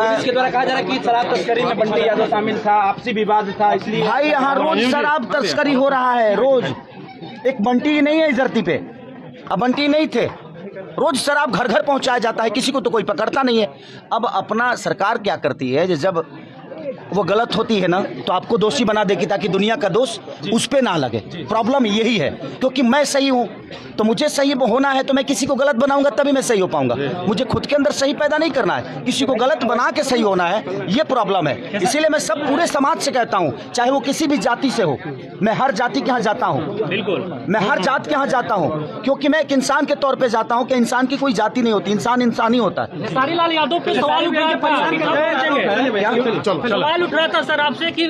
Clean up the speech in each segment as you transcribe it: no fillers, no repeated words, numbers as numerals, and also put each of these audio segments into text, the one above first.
Police के द्वारा कहा जा रहा है कि शराब तस्करी में बंटी यादव शामिल था, आपसी विवाद था, इसलिए भाई यहाँ रोज शराब तस्करी हो रहा है। रोज एक बंटी नहीं है इस धरती पे, अब बंटी नहीं थे, रोज शराब घर घर पहुंचाया जाता है, किसी को तो कोई पकड़ता नहीं है। अब अपना सरकार क्या करती है, जब वो गलत होती है ना तो आपको दोषी बना देगी ताकि दुनिया का दोष उस पे ना लगे। प्रॉब्लम यही है, क्योंकि मैं सही हूँ तो मुझे सही होना है, तो मैं किसी को गलत बनाऊंगा तभी मैं सही हो पाऊंगा। मुझे खुद के अंदर सही पैदा नहीं करना है, किसी को गलत बना के सही होना है, ये प्रॉब्लम है। इसीलिए मैं सब पूरे समाज से कहता हूँ, चाहे वो किसी भी जाति से हो, मैं हर जाति के यहाँ जाता हूँ, बिल्कुल मैं हर जात के यहाँ जाता हूँ, क्योंकि मैं एक इंसान के तौर पे जाता हूँ कि इंसान की कोई जाति नहीं होती, इंसान इंसान ही होता है। खेसारीलाल यादव पे सवाल उठ रहा था सर आपसे कि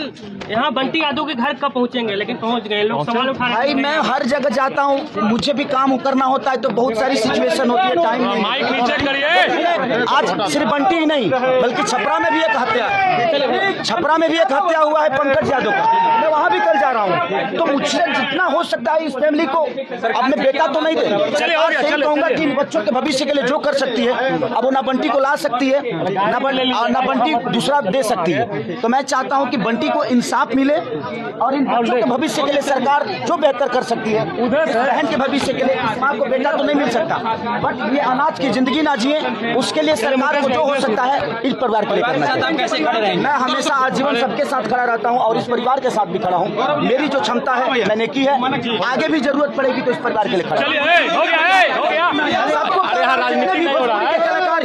यहाँ बंटी यादव के घर कब पहुँचेंगे, लेकिन पहुँच गए लोग। सवाल उठा रहे भाई मैं हर जगह जाता हूँ, मुझे भी काम करना होता है तो बहुत सारी सिचुएशन होती है, टाइम नहीं। माइक नीचे करिए। आज सिर्फ बंटी ही नहीं बल्कि छपरा में भी एक हत्या है, छपरा में भी एक हत्या हुआ है पंकज यादव का, मैं वहाँ भी कल जा रहा हूँ। तो मुझसे जितना हो सकता है इस फैमिली को, अब मैं बेटा तो नहीं दे कहूँगा कि बच्चों के भविष्य के लिए जो कर सकती है, अब वो ना बंटी को ला सकती है ना बंटी दूसरा दे सकती है। तो मैं चाहता हूं कि बंटी को इंसाफ मिले और इन बच्चों के भविष्य के लिए सरकार जो बेहतर कर सकती है, बहन के भविष्य के लिए। माँ को बेटा तो नहीं मिल सकता, बट ये अनाज की जिंदगी ना जिए, उसके लिए सरकार को जो हो सकता है इस परिवार के लिए करना चाहिए। मैं हमेशा आजीवन सबके साथ खड़ा रहता हूँ और इस परिवार के साथ भी खड़ा हूँ। मेरी जो क्षमता है मैंने की है, आगे भी जरूरत पड़ेगी तो इस परिवार के लिए खड़ा। हो गया सबको कलाकार